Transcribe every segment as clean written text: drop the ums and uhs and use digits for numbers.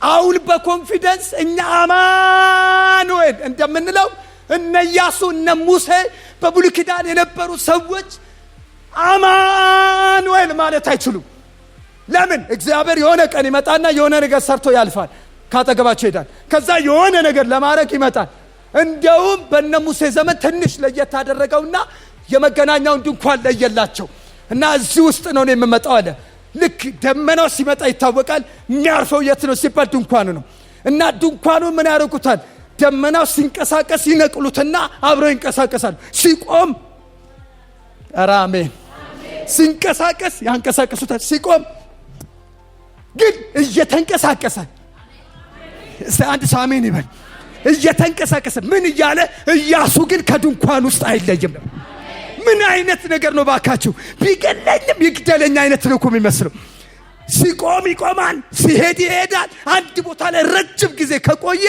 አሁን በኮንፊደንስ እኛ አማኑኤል እንደምንለው እነ ኢያሱ እነ ሙሴ በብሉይ ኪዳን የነበሩ ሰዎች አማኑኤል ማለት አይችሉም። ለምን? እግዚአብሔር የሆነ ቀን ይመጣና የሆነ ነገር ሰርቶ ያልፋል፣ ካጠገባቸው ይሄዳል። ከዛ የሆነ ነገር ለማድረግ ይመጣል። እንደውም በእነ ሙሴ ዘመን ትንሽ ለየት አደረገውና የመገናኛውን ድንኳን ለየላቸው እና እዚህ ውስጥ ነው የምመጣው አለ። ልክ ደመናው ሲመጣ ይታወቃል። የሚያርፈው የት ነው ሲባል ድንኳኑ ነው። እና ድንኳኑን ምን ያደርጉታል? ደመናው ሲንቀሳቀስ ይነቅሉትና አብረው ይንቀሳቀሳሉ። ሲቆም አሜን፣ ሲንቀሳቀስ ያንቀሳቀሱታል። ሲቆም ግን እየተንቀሳቀሰ አንድ ሰው አሜን ይበል። እየተንቀሳቀሰ ምን እያለ? ኢያሱ ግን ከድንኳን ውስጥ አይለይም። ምን አይነት ነገር ነው ባካችሁ? ቢገለኝም ይግደለኝ አይነት ነው እኮ የሚመስለው። ሲቆም ይቆማል፣ ሲሄድ ይሄዳል። አንድ ቦታ ላይ ረጅም ጊዜ ከቆየ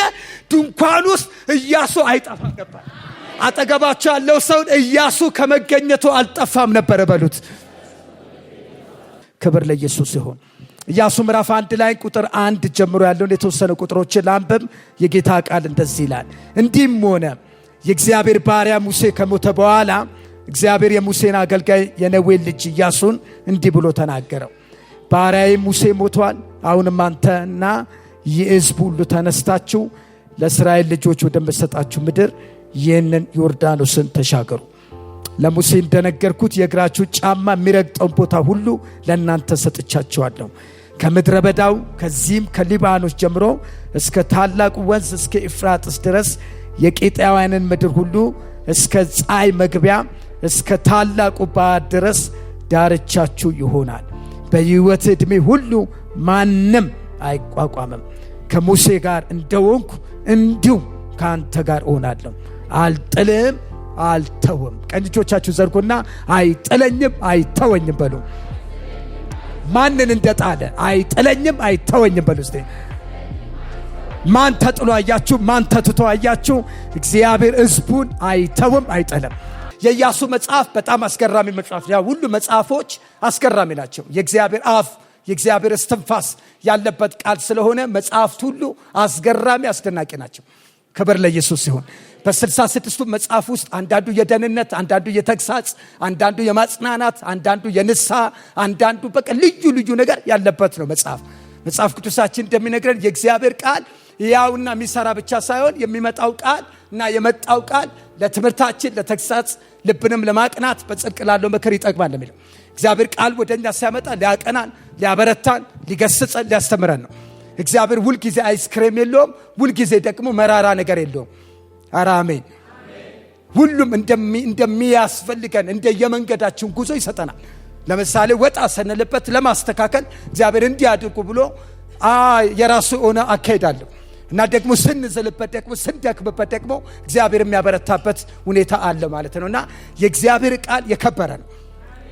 ድንኳን ውስጥ ኢያሱ አይጠፋም ነበር። አጠገባቸው ያለው ሰው ኢያሱ ከመገኘቱ አልጠፋም ነበር በሉት። ክብር ለኢየሱስ ይሁን። ኢያሱ ምዕራፍ 1 ላይ ቁጥር 1 ጀምሮ ያለውን የተወሰኑ ቁጥሮችን ላንብብ። የጌታ ቃል እንደዚህ ይላል። እንዲህም ሆነ የእግዚአብሔር ባሪያ ሙሴ ከሞተ በኋላ እግዚአብሔር የሙሴን አገልጋይ የነዌን ልጅ ኢያሱን እንዲህ ብሎ ተናገረው። ባሪያዬ ሙሴ ሞቷል። አሁንም አንተና የሕዝቡ ሁሉ ተነስታችሁ ለእስራኤል ልጆች ወደምሰጣችሁ ምድር ይህንን ዮርዳኖስን ተሻገሩ። ለሙሴ እንደነገርኩት የእግራችሁ ጫማ የሚረግጠውን ቦታ ሁሉ ለእናንተ ሰጥቻችኋለሁ። ከምድረ በዳው ከዚህም ከሊባኖስ ጀምሮ እስከ ታላቁ ወንዝ እስከ ኤፍራጥስ ድረስ የቄጣውያንን ምድር ሁሉ እስከ ፀሐይ መግቢያ እስከ ታላቁ ባህር ድረስ ዳርቻችሁ ይሆናል። በሕይወት ዕድሜ ሁሉ ማንም አይቋቋምም። ከሙሴ ጋር እንደሆንኩ እንዲሁ ከአንተ ጋር እሆናለሁ። አልጥልም አልተውም። ቀኝ እጆቻችሁ ዘርጉና አይጥለኝም አይተወኝም በሉ። ማንን እንደጣለ አይጥለኝም አይተወኝም በሉ። እስቲ ማን ተጥሎ አያችሁ? ማን ተትቶ አያችሁ? እግዚአብሔር ሕዝቡን አይተውም አይጥልም። የኢያሱ መጽሐፍ በጣም አስገራሚ መጽሐፍ። ያ ሁሉ መጽሐፎች አስገራሚ ናቸው። የእግዚአብሔር አፍ የእግዚአብሔር እስትንፋስ ያለበት ቃል ስለሆነ መጽሐፍት ሁሉ አስገራሚ አስደናቂ ናቸው። ክብር ለኢየሱስ ይሁን። በ66ቱ መጽሐፍ ውስጥ አንዳንዱ የደህንነት፣ አንዳንዱ የተግሳጽ፣ አንዳንዱ የማጽናናት፣ አንዳንዱ የንስሐ፣ አንዳንዱ በቃ ልዩ ልዩ ነገር ያለበት ነው መጽሐፍ ቅዱሳችን እንደሚነግረን የእግዚአብሔር ቃል ያውና የሚሰራ ብቻ ሳይሆን የሚመጣው ቃል እና የመጣው ቃል ለትምህርታችን፣ ለተግሳጽ፣ ልብንም ለማቅናት በጽድቅ ላለው ምክር ይጠቅማል የሚለው እግዚአብሔር ቃል ወደኛ ሲያመጣ ሊያቀናን፣ ሊያበረታን፣ ሊገስጸን፣ ሊያስተምረን ነው። እግዚአብሔር ሁልጊዜ አይስክሬም የለውም፣ ሁልጊዜ ደግሞ መራራ ነገር የለውም። አሜን። ሁሉም እንደሚያስፈልገን እንደየመንገዳችን ጉዞ ይሰጠናል። ለምሳሌ ወጣ ሰነልበት ለማስተካከል እግዚአብሔር እንዲያድርጉ ብሎ የራሱ ሆነ አካሄዳለሁ እና ደግሞ ስንዝልበት ደግሞ ስንደክምበት ደግሞ እግዚአብሔር የሚያበረታበት ሁኔታ አለ ማለት ነውና የእግዚአብሔር ቃል የከበረ ነው።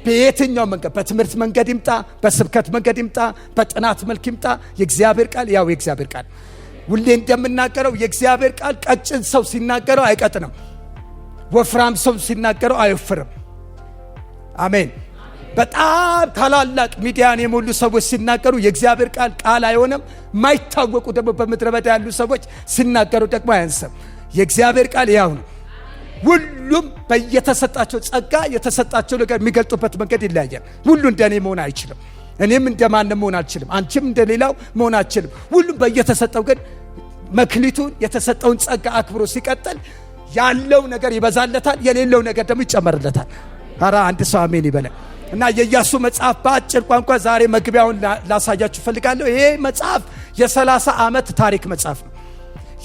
በየትኛው መንገድ፣ በትምህርት መንገድ ይምጣ፣ በስብከት መንገድ ይምጣ፣ በጥናት መልክ ይምጣ፣ የእግዚአብሔር ቃል ያው የእግዚአብሔር ቃል ሁሌ እንደምናገረው የእግዚአብሔር ቃል ቀጭን ሰው ሲናገረው አይቀጥንም፣ ወፍራም ሰው ሲናገረው አይወፍርም። አሜን። በጣም ታላላቅ ሚዲያን የሞሉ ሰዎች ሲናገሩ የእግዚአብሔር ቃል አይሆንም። ማይታወቁ ደግሞ በምድረ በዳ ያሉ ሰዎች ሲናገሩ ደግሞ አያንስም። የእግዚአብሔር ቃል ያው ነው። ሁሉም በየተሰጣቸው ጸጋ የተሰጣቸው ነገር የሚገልጡበት መንገድ ይለያያል። ሁሉ እንደኔ መሆን አይችልም። እኔም እንደማንም መሆን አልችልም። አንቺም እንደሌላው መሆን አልችልም። ሁሉም በየተሰጠው ግን መክሊቱን የተሰጠውን ጸጋ አክብሮ ሲቀጥል ያለው ነገር ይበዛለታል፣ የሌለው ነገር ደግሞ ይጨመርለታል። አንድ ሰው አሜን ይበለ። እና የኢያሱ መጽሐፍ በአጭር ቋንቋ ዛሬ መግቢያውን ላሳያችሁ ፈልጋለሁ። ይሄ መጽሐፍ የ30 ዓመት ታሪክ መጽሐፍ ነው።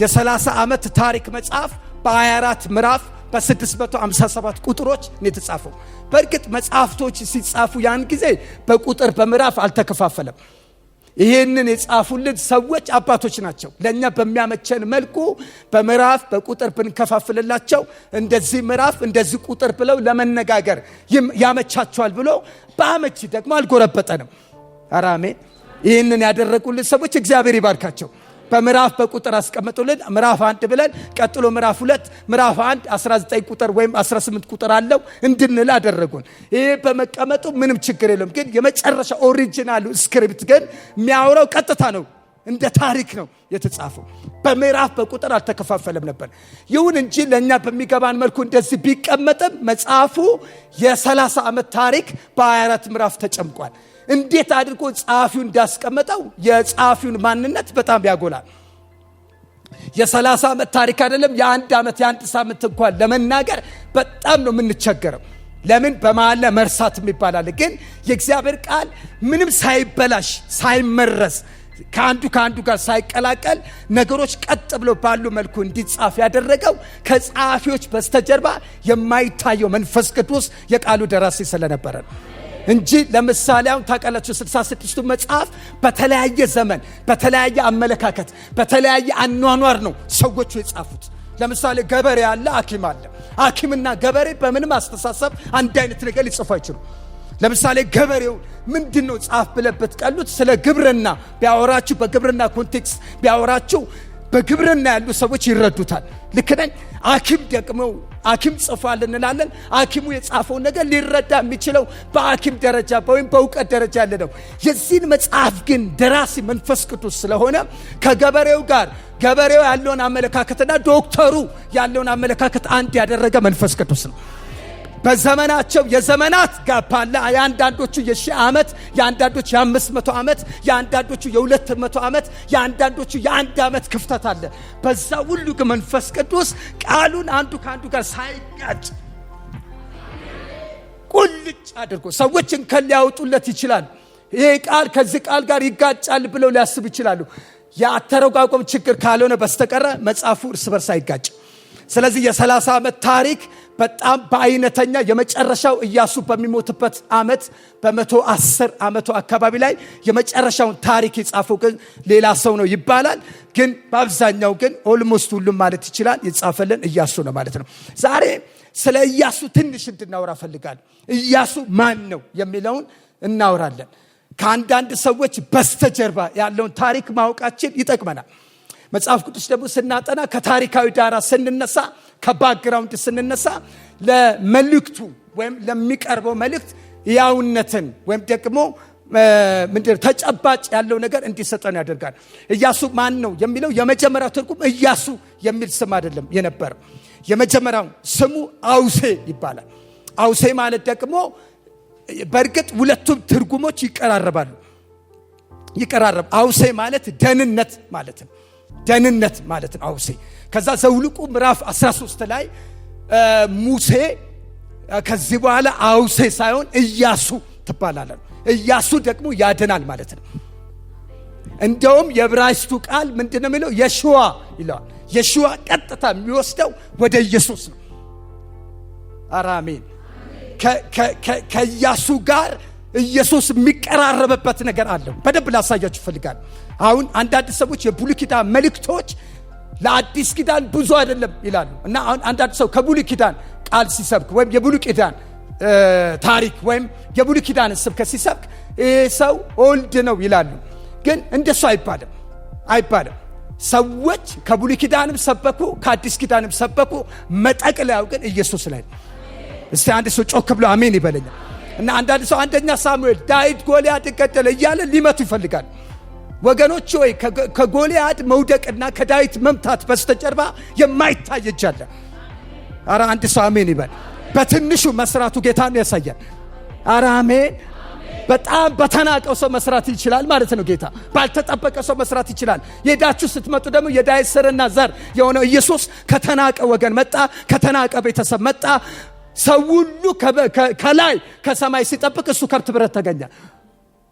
የ30 ዓመት ታሪክ መጽሐፍ በ24 ምዕራፍ በ657 ቁጥሮች ነው የተጻፈው። በእርግጥ መጽሐፍቶች ሲጻፉ ያን ጊዜ በቁጥር በምዕራፍ አልተከፋፈለም። ይሄንን የጻፉልን ሰዎች አባቶች ናቸው። ለኛ በሚያመቸን መልኩ በምዕራፍ በቁጥር ብንከፋፍልላቸው እንደዚህ ምዕራፍ እንደዚህ ቁጥር ብለው ለመነጋገር ያመቻቸዋል ብሎ በአመቺ ደግሞ አልጎረበጠንም። አሜን። ይሄንን ያደረጉልን ሰዎች እግዚአብሔር ይባርካቸው። በምዕራፍ በቁጥር አስቀምጡልን። ምዕራፍ 1 ብለን ቀጥሎ ምዕራፍ 2 ምዕራፍ 1 19 ቁጥር ወይም 18 ቁጥር አለው እንድንል አደረጉን። ይሄ በመቀመጡ ምንም ችግር የለም። ግን የመጨረሻ ኦሪጂናሉ ስክሪፕት ግን የሚያወራው ቀጥታ ነው እንደ ታሪክ ነው የተጻፈው። በምዕራፍ በቁጥር አልተከፋፈለም ነበር። ይሁን እንጂ ለኛ በሚገባን መልኩ እንደዚህ ቢቀመጥም መጽሐፉ የ30 ዓመት ታሪክ በ24 ምዕራፍ ተጨምቋል። እንዴት አድርጎ ጸሐፊው እንዳስቀመጠው የጸሐፊውን ማንነት በጣም ያጎላል። የ30 ዓመት ታሪክ አይደለም፣ የአንድ ዓመት የአንድ ሳምንት እንኳን ለመናገር በጣም ነው የምንቸገረው። ለምን? በመሃል መርሳት የሚባል ግን የእግዚአብሔር ቃል ምንም ሳይበላሽ ሳይመረስ ከአንዱ ጋር ሳይቀላቀል ነገሮች ቀጥ ብለው ባሉ መልኩ እንዲጻፍ ያደረገው ከጸሐፊዎች በስተጀርባ የማይታየው መንፈስ ቅዱስ የቃሉ ደራሲ ስለነበረ እንጂ ለምሳሌ አሁን ታውቃላችሁ 66ቱ መጽሐፍ በተለያየ ዘመን በተለያየ አመለካከት በተለያየ አኗኗር ነው ሰዎቹ የጻፉት። ለምሳሌ ገበሬ አለ፣ ሐኪም አለ። ሐኪምና ገበሬ በምንም አስተሳሰብ አንድ አይነት ነገር ሊጽፉ አይችሉም። ለምሳሌ ገበሬው ምንድነው ጻፍ ብለበት ቀሉት ስለ ግብርና ቢያወራችሁ በግብርና ኮንቴክስት ቢያወራችሁ በግብርና ያሉ ሰዎች ይረዱታል። ልክ ነኝ። ሐኪም ደግሞ ሐኪም ጽፏል እንላለን። ሐኪሙ የጻፈው ነገር ሊረዳ የሚችለው በሐኪም ደረጃ ወይም በእውቀት ደረጃ ያለ ነው። የዚህን መጽሐፍ ግን ደራሲ መንፈስ ቅዱስ ስለሆነ ከገበሬው ጋር ገበሬው ያለውን አመለካከትና ዶክተሩ ያለውን አመለካከት አንድ ያደረገ መንፈስ ቅዱስ ነው። በዘመናቸው የዘመናት ጋፕ አለ። የአንዳንዶቹ የ1000 ዓመት፣ የአንዳንዶቹ የ500 ዓመት፣ የአንዳንዶቹ የ200 ዓመት፣ የአንዳንዶቹ የ1 ዓመት ክፍተት አለ። በዛ ሁሉ ግን መንፈስ ቅዱስ ቃሉን አንዱ ከአንዱ ጋር ሳይጋጭ ቁልጭ አድርጎ ሰዎችን ሊያወጡለት ይችላል። ይሄ ቃል ከዚህ ቃል ጋር ይጋጫል ብለው ሊያስቡ ይችላሉ። የአተረጓጎም ችግር ካልሆነ በስተቀር መጽሐፉ እርስ በርስ አይጋጭ። ስለዚህ የ30 ዓመት ታሪክ በጣም በአይነተኛ የመጨረሻው ኢያሱ በሚሞትበት ዓመት በ110 ዓመቱ አካባቢ ላይ የመጨረሻውን ታሪክ የጻፈው ግን ሌላ ሰው ነው ይባላል። ግን በአብዛኛው ግን ኦልሞስት ሁሉም ማለት ይችላል የጻፈልን ኢያሱ ነው ማለት ነው። ዛሬ ስለ ኢያሱ ትንሽ እንድናወራ ፈልጋለሁ። ኢያሱ ማን ነው የሚለውን እናወራለን። ከአንዳንድ ሰዎች በስተጀርባ ያለውን ታሪክ ማወቃችን ይጠቅመናል። መጽሐፍ ቅዱስ ደግሞ ስናጠና ከታሪካዊ ዳራ ስንነሳ ከባክግራውንድ ስንነሳ ለመልእክቱ ወይም ለሚቀርበው መልእክት ያውነትን ወይም ደግሞ ተጨባጭ ያለው ነገር እንዲሰጠን ያደርጋል። ኢያሱ ማን ነው የሚለው የመጀመሪያው ትርጉም ኢያሱ የሚል ስም አይደለም የነበረው። የመጀመሪያው ስሙ አውሴ ይባላል። አውሴ ማለት ደግሞ በእርግጥ ሁለቱም ትርጉሞች ይቀራረባሉ። አውሴ ማለት ደህንነት ማለት ነው። ደህንነት ማለት ነው አውሴ። ከዛ ዘውልቁ ምዕራፍ 13 ላይ ሙሴ ከዚህ በኋላ አውሴ ሳይሆን ኢያሱ ትባላለ። ኢያሱ ደግሞ ያድናል ማለት ነው። እንደውም የዕብራይስጡ ቃል ምንድነው የሚለው? የሽዋ ይላል። የሽዋ ቀጥታ የሚወስደው ወደ ኢየሱስ ነው። አሜን። ከኢያሱ ጋር ኢየሱስ የሚቀራረበበት ነገር አለው። በደንብ ላሳያችሁ ፈልጋል። አሁን አንዳንድ ሰዎች የብሉይ ኪዳን መልእክቶች ለአዲስ ኪዳን ብዙ አይደለም ይላሉ እና አሁን አንዳንድ ሰው ከብሉይ ኪዳን ቃል ሲሰብክ ወይም የብሉይ ኪዳን ታሪክ ወይም የብሉይ ኪዳን ስብከት ሲሰብክ ሰው ኦልድ ነው ይላሉ። ግን እንደሱ አይባልም። ሰዎች ከብሉይ ኪዳንም ሰበኩ ከአዲስ ኪዳንም ሰበኩ፣ መጠቅለያው ግን ኢየሱስ ላይ ነው። እስቲ አንድ ሰው ጮክ ብሎ አሜን ይበለኛል። እና አንዳንድ ሰው አንደኛ ሳሙኤል ዳዊት ጎልያድን ገደለ እያለ ሊመቱ ይፈልጋል። ወገኖች ሆይ ከጎልያድ መውደቅና ከዳዊት መምታት በስተጀርባ የማይታይ እጅ አለ። ኧረ አንድ ሰው አሜን ይበል። በትንሹ መስራቱ ጌታን ያሳያል። ኧረ አሜን። በጣም በተናቀው ሰው መስራት ይችላል ማለት ነው ጌታ። ባልተጠበቀ ሰው መስራት ይችላል። የዳችሁ ስትመጡ ደግሞ የዳዊት ስርና ዘር የሆነው ኢየሱስ ከተናቀ ወገን መጣ፣ ከተናቀ ቤተሰብ መጣ። ሰው ሁሉ ከላይ ከሰማይ ሲጠብቅ እሱ ከብት በረት ተገኘ።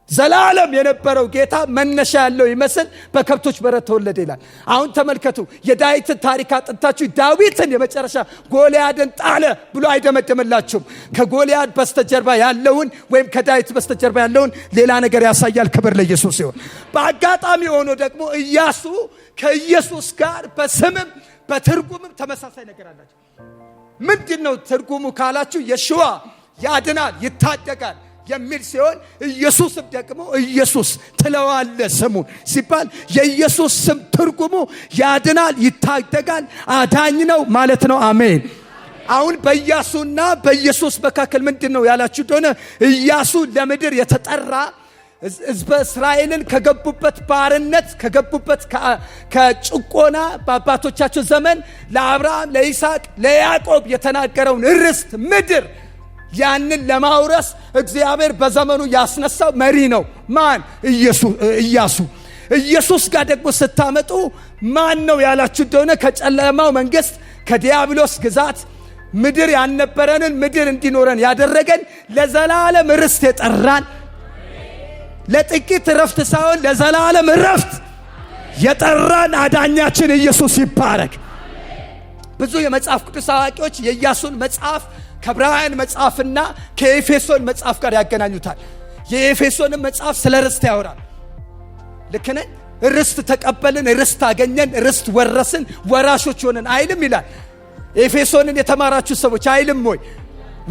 ዘላለም የነበረው ጌታ መነሻ ያለው ይመስል በከብቶች በረት ተወለደ ይላል። አሁን ተመልከቱ፣ የዳዊትን ታሪክ አጥንታችሁ ዳዊትን የመጨረሻ ጎልያድን ጣለ ብሎ አይደመደመላችሁም። ከጎልያድ በስተጀርባ ያለውን ወይም ከዳዊት በስተጀርባ ያለውን ሌላ ነገር ያሳያል። ክብር ለኢየሱስ ይሁን። በአጋጣሚ ሆኖ ደግሞ ኢያሱ ከኢየሱስ ጋር በስምም በትርጉምም ተመሳሳይ ነገር አላቸው። ምንድነው ትርጉሙ ካላችሁ የሽዋ ያድናል ይታደጋል የሚል ሲሆን ኢየሱስም ደግሞ ኢየሱስ ትለዋለ ስሙን ሲባል የኢየሱስ ስም ትርጉሙ ያድናል ይታደጋል አዳኝ ነው ማለት ነው። አሜን። አሁን በኢያሱና በኢየሱስ መካከል ምንድነው ያላችሁ እንደሆነ ኢያሱ ለምድር የተጠራ ሕዝበ እስራኤልን ከገቡበት ባርነት ከገቡበት ከጭቆና በአባቶቻቸው ዘመን ለአብርሃም ለይስሐቅ ለያዕቆብ የተናገረውን ርስት ምድር ያንን ለማውረስ እግዚአብሔር በዘመኑ ያስነሳው መሪ ነው። ማን? ኢያሱ። ኢየሱስ ጋር ደግሞ ስታመጡ ማን ነው ያላችሁ እንደሆነ ከጨለማው መንግስት ከዲያብሎስ ግዛት ምድር ያልነበረንን ምድር እንዲኖረን ያደረገን ለዘላለም ርስት የጠራን ለጥቂት ረፍት ሳይሆን ለዘላለም ረፍት የጠራን አዳኛችን ኢየሱስ ይባረክ። ብዙ የመጽሐፍ ቅዱስ አዋቂዎች የኢያሱን መጽሐፍ ከዕብራውያን መጽሐፍና ከኤፌሶን መጽሐፍ ጋር ያገናኙታል። የኤፌሶን መጽሐፍ ስለ ርስት ያወራል። ልክ ነኝ? ርስት ተቀበልን፣ ርስት አገኘን፣ ርስት ወረስን፣ ወራሾች ሆነን አይልም ይላል። ኤፌሶንን የተማራችሁ ሰዎች አይልም ወይ?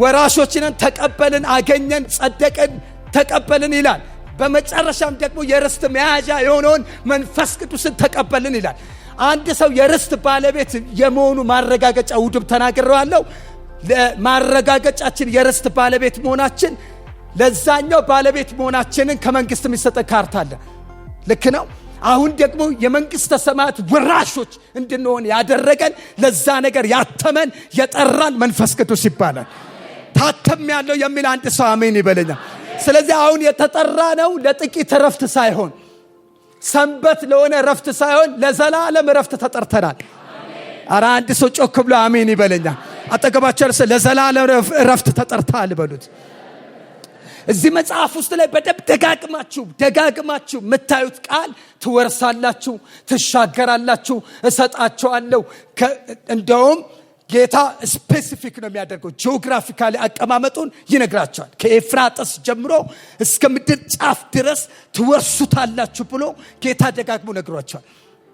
ወራሾችንን ተቀበልን፣ አገኘን፣ ጸደቅን፣ ተቀበልን ይላል። በመጨረሻም ደግሞ የርስት መያዣ የሆነውን መንፈስ ቅዱስን ተቀበልን ይላል። አንድ ሰው የርስት ባለቤት የመሆኑ ማረጋገጫ ውድብ ተናግሬዋለሁ። ለማረጋገጫችን የርስት ባለቤት መሆናችን ለዛኛው ባለቤት መሆናችንን ከመንግስት የሚሰጠ ካርታ አለ። ልክ ነው። አሁን ደግሞ የመንግስተ ሰማያት ወራሾች እንድንሆን ያደረገን ለዛ ነገር ያተመን የጠራን መንፈስ ቅዱስ ይባላል። ታተም ያለው የሚል አንድ ሰው አሜን ይበለኛል። ስለዚህ አሁን የተጠራ ነው ለጥቂት ረፍት ሳይሆን ሰንበት ለሆነ ረፍት ሳይሆን ለዘላለም ረፍት ተጠርተናል። አረ አንድ ሰው ጮክ ብሎ አሜን ይበለኛል። አጠገባቸው ለዘላለም ረፍት ተጠርተሃል በሉት። እዚህ መጽሐፍ ውስጥ ላይ በደንብ ደጋግማችሁ የምታዩት ቃል ትወርሳላችሁ፣ ትሻገራላችሁ፣ እሰጣቸዋለሁ። እንደውም ጌታ ስፔሲፊክ ነው የሚያደርገው። ጂኦግራፊካሊ አቀማመጡን ይነግራቸዋል። ከኤፍራጥስ ጀምሮ እስከ ምድር ጫፍ ድረስ ትወርሱታላችሁ ብሎ ጌታ ደጋግሞ ነግሯቸዋል።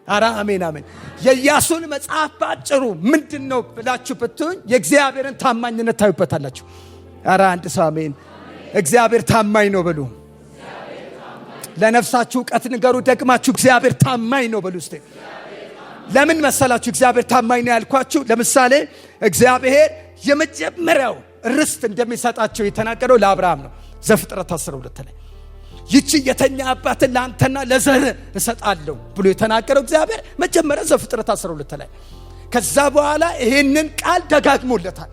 አራ አሜን አሜን። የኢያሱን መጽሐፍ ባጭሩ ምንድነው ብላችሁ ብትሆን የእግዚአብሔርን ታማኝነት ታዩበታላችሁ። አራ አንድ ሰው አሜን። እግዚአብሔር ታማኝ ነው በሉ። ለነፍሳችሁ ዕውቀት ንገሩ ደግማችሁ እግዚአብሔር ታማኝ ነው በሉ። እስቲ ለምን መሰላችሁ እግዚአብሔር ታማኝ ነው ያልኳችሁ? ለምሳሌ እግዚአብሔር የመጀመሪያው ርስት እንደሚሰጣቸው የተናገረው ለአብርሃም ነው። ዘፍጥረት 12 ላይ ይቺ የተኛ አባትን ለአንተና ለዘር እሰጣለሁ ብሎ የተናገረው እግዚአብሔር መጀመሪያ ዘፍጥረት 12 ላይ። ከዛ በኋላ ይሄንን ቃል ደጋግሞለታል።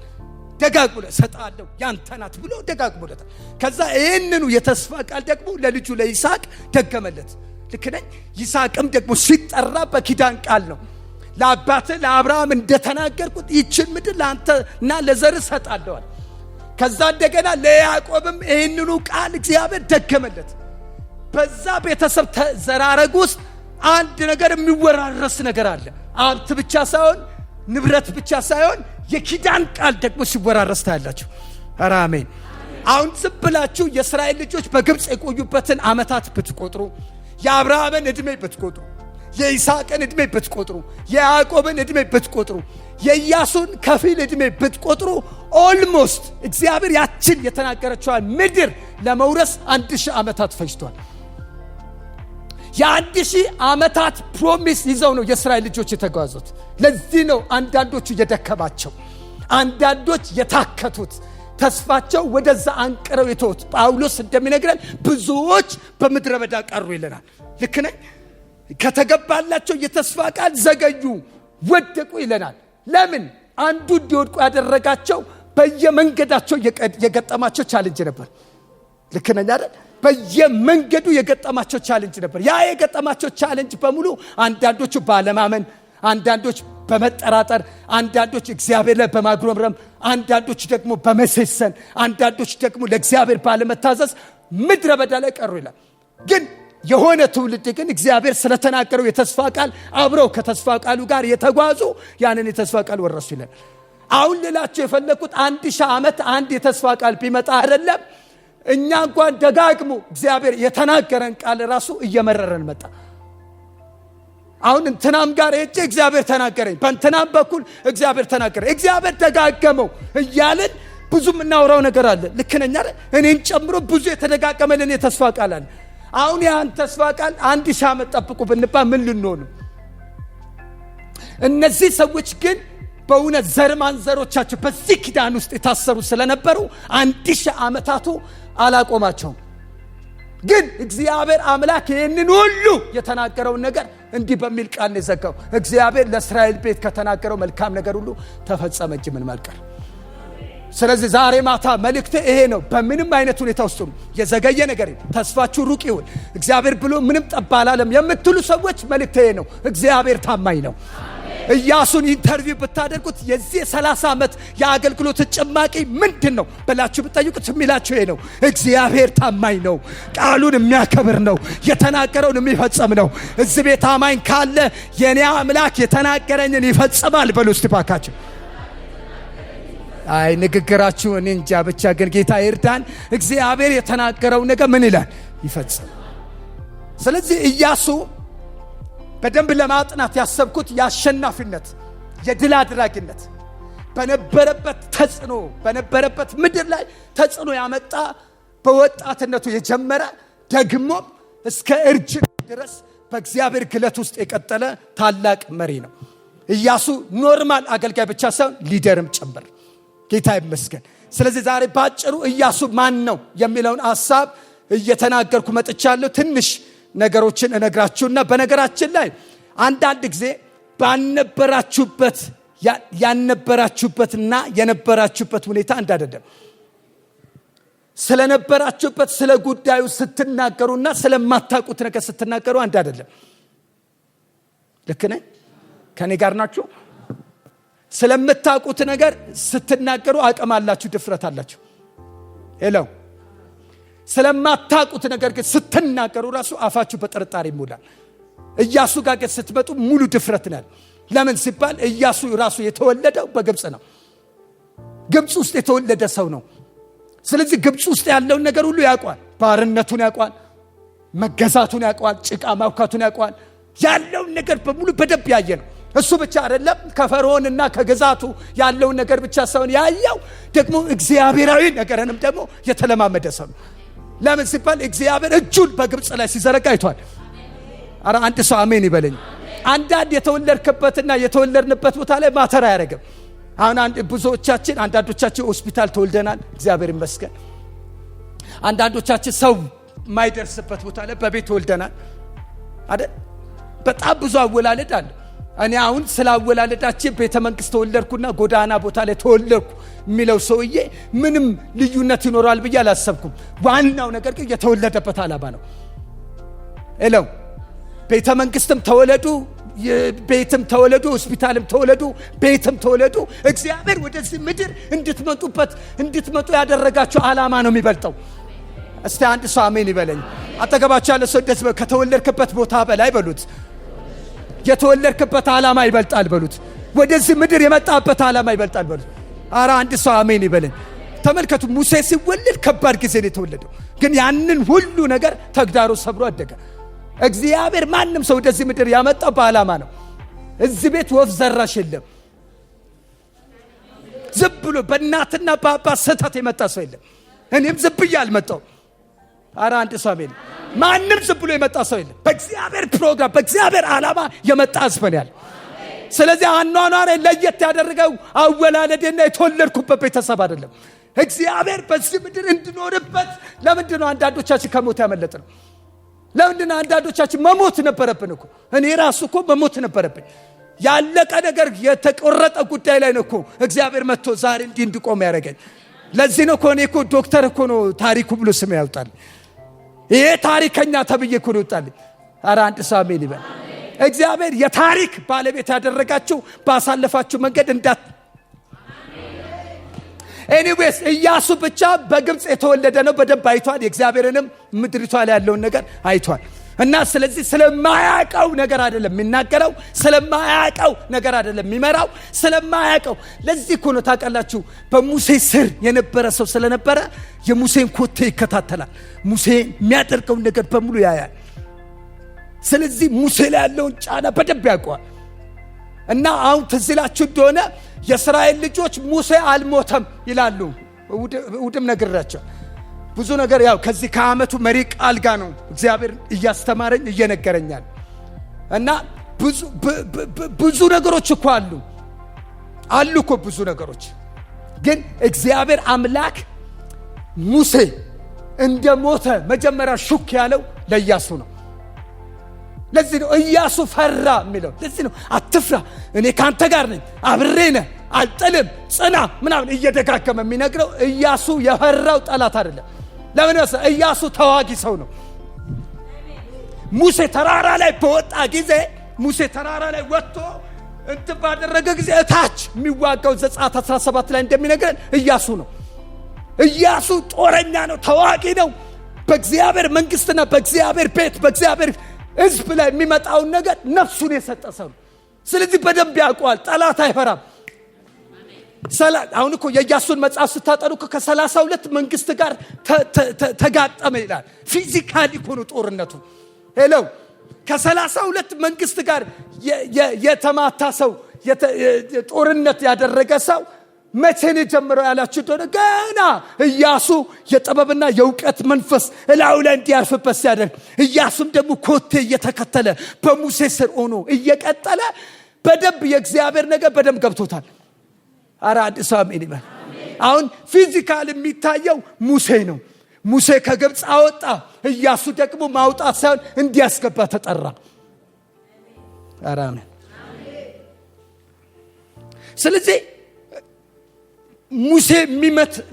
እሰጣለሁ ያንተ ናት ብሎ ደጋግሞለታል። ከዛ ይሄንኑ የተስፋ ቃል ደግሞ ለልጁ ለይስሐቅ ደገመለት። ልክ ነኝ? ይስሐቅም ደግሞ ሲጠራ በኪዳን ቃል ነው። ለአባትህ ለአብርሃም እንደተናገርኩት ይችን ምድር ለአንተና ለዘር እሰጣለሁ። ከዛ እንደገና ለያዕቆብም ይሄንኑ ቃል እግዚአብሔር ደገመለት። በዛ ቤተሰብ ተዘራረግ ውስጥ አንድ ነገር የሚወራረስ ነገር አለ። ሀብት ብቻ ሳይሆን ንብረት ብቻ ሳይሆን የኪዳን ቃል ደግሞ ሲወራረስ ታያላችሁ። ኧረ አሜን። አሁን ዝም ብላችሁ የእስራኤል ልጆች በግብፅ የቆዩበትን ዓመታት ብትቆጥሩ፣ የአብርሃምን ዕድሜ ብትቆጥሩ፣ የይስሐቅን ዕድሜ ብትቆጥሩ፣ የያዕቆብን ዕድሜ ብትቆጥሩ፣ የኢያሱን ከፊል ዕድሜ ብትቆጥሩ ኦልሞስት እግዚአብሔር ያችን የተናገረችዋን ምድር ለመውረስ 1000 ዓመታት ፈጅቷል። የ1000 ዓመታት ፕሮሚስ ይዘው ነው የእስራኤል ልጆች የተጓዙት። ለዚህ ነው አንዳንዶቹ የደከማቸው፣ አንዳንዶች የታከቱት፣ ተስፋቸው ወደዛ አንቀረው የተውት። ጳውሎስ እንደሚነግረን ብዙዎች በምድረ በዳ ቀሩ ይለናል። ልክ ነኝ? ከተገባላቸው የተስፋ ቃል ዘገዩ፣ ወደቁ ይለናል። ለምን? አንዱ እንዲወድቁ ያደረጋቸው በየመንገዳቸው የገጠማቸው ቻሌንጅ ነበር። ልክ ነኝ አይደል? በየመንገዱ የገጠማቸው ቻሌንጅ ነበር። ያ የገጠማቸው ቻሌንጅ በሙሉ አንዳንዶቹ ባለማመን፣ አንዳንዶች በመጠራጠር፣ አንዳንዶች እግዚአብሔር ላይ በማጉረምረም፣ አንዳንዶች ደግሞ በመሰሰን፣ አንዳንዶች ደግሞ ለእግዚአብሔር ባለመታዘዝ ምድረ በዳ ላይ ቀሩ ይላል። ግን የሆነ ትውልድ ግን እግዚአብሔር ስለተናገረው የተስፋ ቃል አብረው ከተስፋ ቃሉ ጋር የተጓዙ ያንን የተስፋ ቃል ወረሱ ይላል። አሁን ልላችሁ የፈለኩት 1000 ዓመት አንድ የተስፋ ቃል ቢመጣ አይደለም። እኛ እንኳን ደጋግሞ እግዚአብሔር የተናገረን ቃል ራሱ እየመረረን መጣ። አሁን እንትናም ጋር ሄጄ እግዚአብሔር ተናገረኝ፣ በእንትናም በኩል እግዚአብሔር ተናገረኝ፣ እግዚአብሔር ደጋገመው እያልን ብዙ የምናወራው ነገር አለ። ልክ ነኝ አይደል? እኔን ጨምሮ ብዙ የተደጋገመልን የተስፋ ቃል አለ። አሁን ያን ተስፋ ቃል 1000 ዓመት ጠብቁ ብንባል ምን ልንሆን? እነዚህ ሰዎች ግን በእውነት ዘር ማንዘሮቻቸው በዚህ ኪዳን ውስጥ የታሰሩ ስለነበሩ 1000 ዓመታቱ አላቆማቸውም። ግን እግዚአብሔር አምላክ ይህንን ሁሉ የተናገረውን ነገር እንዲህ በሚል ቃል ነው የዘጋው። እግዚአብሔር ለእስራኤል ቤት ከተናገረው መልካም ነገር ሁሉ ተፈጸመ እንጂ ምን መልቀር። ስለዚህ ዛሬ ማታ መልእክቴ ይሄ ነው። በምንም አይነት ሁኔታ ውስጥ የዘገየ ነገር ተስፋችሁ ሩቅ ይሁን እግዚአብሔር ብሎ ምንም ጠብ አላለም የምትሉ ሰዎች መልእክቴ ይሄ ነው። እግዚአብሔር ታማኝ ነው። ኢያሱን ኢንተርቪው ብታደርጉት የዚህ 30 ዓመት የአገልግሎት ጭማቂ ምንድነው ብላችሁ ብትጠይቁት የሚላችሁ ይሄ ነው። እግዚአብሔር ታማኝ ነው። ቃሉን የሚያከብር ነው። የተናገረውን የሚፈጽም ነው። እዚህ ቤት ታማኝ ካለ የኔ አምላክ የተናገረኝን ይፈጽማል በሉ እስቲ ባካችሁ። አይ ንግግራችሁ እኔ እንጃ፣ ብቻ ግን ጌታ ይርዳን። እግዚአብሔር የተናገረው ነገር ምን ይላል? ይፈጽም። ስለዚህ ኢያሱ በደንብ ለማጥናት ያሰብኩት የአሸናፊነት የድል አድራጊነት በነበረበት ተጽዕኖ በነበረበት ምድር ላይ ተጽዕኖ ያመጣ በወጣትነቱ የጀመረ ደግሞ እስከ እርጅና ድረስ በእግዚአብሔር ግለት ውስጥ የቀጠለ ታላቅ መሪ ነው። ኢያሱ ኖርማል አገልጋይ ብቻ ሳይሆን ሊደርም ጭምር። ጌታ ይመስገን። ስለዚህ ዛሬ ባጭሩ ኢያሱ ማን ነው የሚለውን ሐሳብ እየተናገርኩ መጥቻለሁ። ትንሽ ነገሮችን እነግራችሁና በነገራችን ላይ አንዳንድ ጊዜ ባልነበራችሁበት ያልነበራችሁበትና የነበራችሁበት ሁኔታ እንዳደለም ስለነበራችሁበት ስለ ጉዳዩ ስትናገሩና ስለማታውቁት ነገር ስትናገሩ አንድ አይደለም። ልክ ነኝ? ከኔ ጋር ናችሁ? ስለምታውቁት ነገር ስትናገሩ አቅም አላችሁ፣ ድፍረት አላችሁ። ሄሎ ስለማታውቁት ነገር ግን ስትናገሩ ራሱ አፋችሁ በጥርጣሬ ይሞላል። ኢያሱ ጋር ግን ስትመጡ ሙሉ ድፍረት ነው። ለምን ሲባል ኢያሱ ራሱ የተወለደው በግብጽ ነው። ግብጽ ውስጥ የተወለደ ሰው ነው። ስለዚህ ግብጽ ውስጥ ያለውን ነገር ሁሉ ያውቃል። ባርነቱን ያውቃል፣ መገዛቱን ያውቃል፣ ጭቃ ማውካቱን ያውቃል። ያለውን ነገር በሙሉ በደንብ ያየ ነው። እሱ ብቻ አይደለም፣ ከፈርዖንና ከግዛቱ ያለውን ነገር ብቻ ሳይሆን ያየው ደግሞ እግዚአብሔራዊ ነገርንም ደግሞ የተለማመደ ሰው ነው። ለምን ሲባል እግዚአብሔር እጁን በግብጽ ላይ ሲዘረጋ አይቷል። አረ አንድ ሰው አሜን ይበለኝ። አንዳንድ የተወለድክበትና የተወለድንበት ቦታ ላይ ማተር አያደርግም። አሁን አንዳንዶቻችን ሆስፒታል ተወልደናል፣ እግዚአብሔር ይመስገን። አንዳንዶቻችን ሰው ማይደርስበት ቦታ ላይ በቤት ተወልደናል አይደል? በጣም ብዙ አወላለድ አለ። እኔ አሁን ስላወላለዳችን ቤተ መንግስት ተወለድኩና ጎዳና ቦታ ላይ ተወለድኩ የሚለው ሰውዬ ምንም ልዩነት ይኖራል ብዬ አላሰብኩም። ዋናው ነገር ግን የተወለደበት ዓላማ ነው። እለው ቤተ መንግስትም ተወለዱ፣ ቤትም ተወለዱ፣ ሆስፒታልም ተወለዱ፣ ቤትም ተወለዱ። እግዚአብሔር ወደዚህ ምድር እንድትመጡ ያደረጋችሁ ዓላማ ነው የሚበልጠው። እስቲ አንድ ሰው አሜን ይበለኝ። አጠገባችሁ ያለ ሰው ደስ ከተወለድክበት ቦታ በላይ በሉት፣ የተወለድክበት ዓላማ ይበልጣል በሉት። ወደዚህ ምድር የመጣበት ዓላማ ይበልጣል በሉት። አረ አንድ ሰው አሜን ይበለኝ። ተመልከቱ፣ ሙሴ ሲወለድ ከባድ ጊዜ ነው የተወለደው፣ ግን ያንን ሁሉ ነገር ተግዳሮ ሰብሮ አደገ። እግዚአብሔር ማንም ሰው ወደዚህ ምድር ያመጣው በዓላማ ነው። እዚህ ቤት ወፍ ዘራሽ የለም። ዝም ብሎ በእናትና በአባት ስህተት የመጣ ሰው የለም። እኔም ዝም ብዬ አልመጣሁም። አረ አንድ ሰው አሜን። ማንም ዝም ብሎ የመጣ ሰው የለም። በእግዚአብሔር ፕሮግራም በእግዚአብሔር ዓላማ የመጣ ህዝብ ነው ያለ። ስለዚህ አኗኗሬ ለየት ያደረገው አወላለዴና የተወለድኩበት ቤተሰብ አይደለም። እግዚአብሔር በዚህ ምድር እንድኖርበት። ለምንድን ነው አንዳንዶቻችን ከሞት ያመለጥ ነው? ለምንድን ነው አንዳንዶቻችን መሞት ነበረብን እኮ? እኔ ራሱ እኮ መሞት ነበረብኝ። ያለቀ ነገር የተቆረጠ ጉዳይ ላይ ነው እኮ እግዚአብሔር መጥቶ ዛሬ እንዲህ እንድቆም ያደረገኝ። ለዚህ ነው እኮ እኔ እኮ ዶክተር እኮ ነው ታሪኩ ብሎ ስም ያውጣል። ይሄ ታሪከኛ ተብዬ እኮ ነው ይወጣል። ኧረ አንድ ሰው አሜን ይበል። እግዚአብሔር የታሪክ ባለቤት ያደረጋችሁ ባሳለፋችሁ መንገድ ኤኒዌይስ ኢያሱ ብቻ በግብጽ የተወለደ ነው። በደንብ አይቷል። የእግዚአብሔርንም ምድሪቷ ላይ ያለውን ነገር አይቷል። እና ስለዚህ ስለማያውቀው ነገር አይደለም የሚናገረው፣ ስለማያውቀው ነገር አይደለም የሚመራው፣ ስለማያውቀው። ለዚህ እኮ ነው ታውቃላችሁ፣ በሙሴ ስር የነበረ ሰው ስለነበረ የሙሴን ኮቴ ይከታተላል። ሙሴ የሚያደርገውን ነገር በሙሉ ያያል። ስለዚህ ሙሴ ላይ ያለውን ጫና በደንብ ያውቀዋል። እና አሁን ትዝ ይላችሁ እንደሆነ የእስራኤል ልጆች ሙሴ አልሞተም ይላሉ። እሑድም ነግራቸው ብዙ ነገር ያው ከዚህ ከዓመቱ መሪ ቃል ጋር ነው እግዚአብሔር እያስተማረኝ እየነገረኛል። እና ብዙ ነገሮች እኮ አሉ እኮ ብዙ ነገሮች። ግን እግዚአብሔር አምላክ ሙሴ እንደ ሞተ መጀመሪያ ሹክ ያለው ለኢያሱ ነው። ለዚህ ነው ኢያሱ ፈራ የሚለው። ለዚህ ነው አትፍራ፣ እኔ ካንተ ጋር ነኝ፣ አብሬ ነኝ፣ አልጥልም፣ ጽና ምናምን እየደጋገመ የሚነግረው። ኢያሱ የፈራው ጠላት አይደለም። ለምን መሰለህ? ኢያሱ ተዋጊ ሰው ነው። ሙሴ ተራራ ላይ በወጣ ጊዜ ሙሴ ተራራ ላይ ወጥቶ እንትን ባደረገ ጊዜ እታች የሚዋጋው ዘጸአት 17 ላይ እንደሚነግረን ኢያሱ ነው። ኢያሱ ጦረኛ ነው፣ ተዋጊ ነው። በእግዚአብሔር መንግስትና በእግዚአብሔር ቤት በእግዚአብሔር ሕዝብ ላይ የሚመጣውን ነገር ነፍሱን የሰጠ ሰው ነው። ስለዚህ በደንብ ያውቀዋል። ጠላት አይፈራም። አሁን እኮ የኢያሱን መጽሐፍ ስታጠኑ ከ32 መንግስት ጋር ተጋጠመ ይላል። ፊዚካሊ እኮ ነው ጦርነቱ። ሄሎ ከ32 መንግስት ጋር የተማታ ሰው ጦርነት ያደረገ ሰው መቼ ነው ጀምረው ያላችሁ እንደሆነ ገና ኢያሱ የጥበብና የእውቀት መንፈስ እላዩ ላይ እንዲያርፍበት ሲያደርግ፣ ኢያሱም ደግሞ ኮቴ እየተከተለ በሙሴ ስር ሆኖ እየቀጠለ በደንብ የእግዚአብሔር ነገር በደንብ ገብቶታል። አረ አዲስ አሜን ይበል። አሁን ፊዚካል የሚታየው ሙሴ ነው። ሙሴ ከግብፅ አወጣ። ኢያሱ ደግሞ ማውጣት ሳይሆን እንዲያስገባ ተጠራ። አረ አሜን። ስለዚህ ሙሴ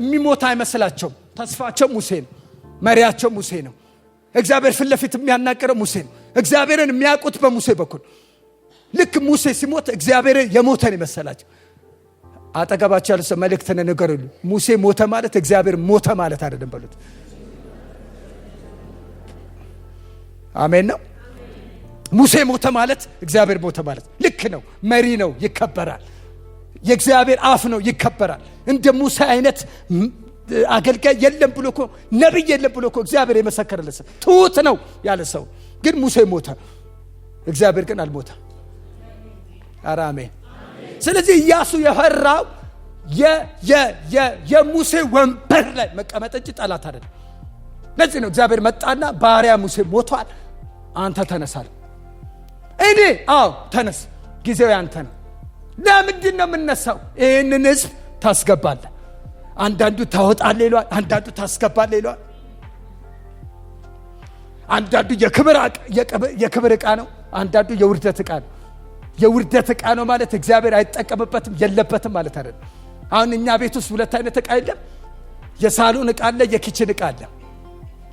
የሚሞት አይመስላቸው። ተስፋቸው ሙሴ ነው። መሪያቸው ሙሴ ነው። እግዚአብሔር ፊት ለፊት የሚያናገረው ሙሴ ነው። እግዚአብሔርን የሚያውቁት በሙሴ በኩል። ልክ ሙሴ ሲሞት እግዚአብሔር የሞተን ይመስላቸው። አጠገባቸው ያለ ሰው መልእክትን ንገሩልኝ። ሙሴ ሞተ ማለት እግዚአብሔር ሞተ ማለት አይደለም በሉት። አሜን ነው። ሙሴ ሞተ ማለት እግዚአብሔር ሞተ ማለት ልክ ነው። መሪ ነው፣ ይከበራል። የእግዚአብሔር አፍ ነው፣ ይከበራል። እንደ ሙሴ አይነት አገልጋይ የለም ብሎ እኮ ነብይ የለም ብሎ እኮ እግዚአብሔር የመሰከረለት ሰው ትሁት ነው ያለ ሰው። ግን ሙሴ ሞተ፣ እግዚአብሔር ግን አልሞተ። ኧረ አሜን። ስለዚህ ኢያሱ የፈራው የሙሴ ወንበር ላይ መቀመጥ እንጂ ጠላት አይደለም። ለዚህ ነው እግዚአብሔር መጣና ባሪያ ሙሴ ሞቷል፣ አንተ ተነሳል። እኔ ተነስ፣ ጊዜው ያንተ ነው። ለምንድን ነው የምነሳው? ይህንን ህዝብ ታስገባለህ። አንዳንዱ ታወጣለህ ይለዋል፣ አንዳንዱ ታስገባለህ ይለዋል። አንዳንዱ የክብር ዕቃ ነው፣ አንዳንዱ የውርደት ዕቃ ነው። የውርደት ዕቃ ነው ማለት እግዚአብሔር አይጠቀምበትም የለበትም ማለት አይደለም። አሁን እኛ ቤት ውስጥ ሁለት አይነት ዕቃ የለም። የሳሎን ዕቃ አለ፣ የኪችን ዕቃ አለ።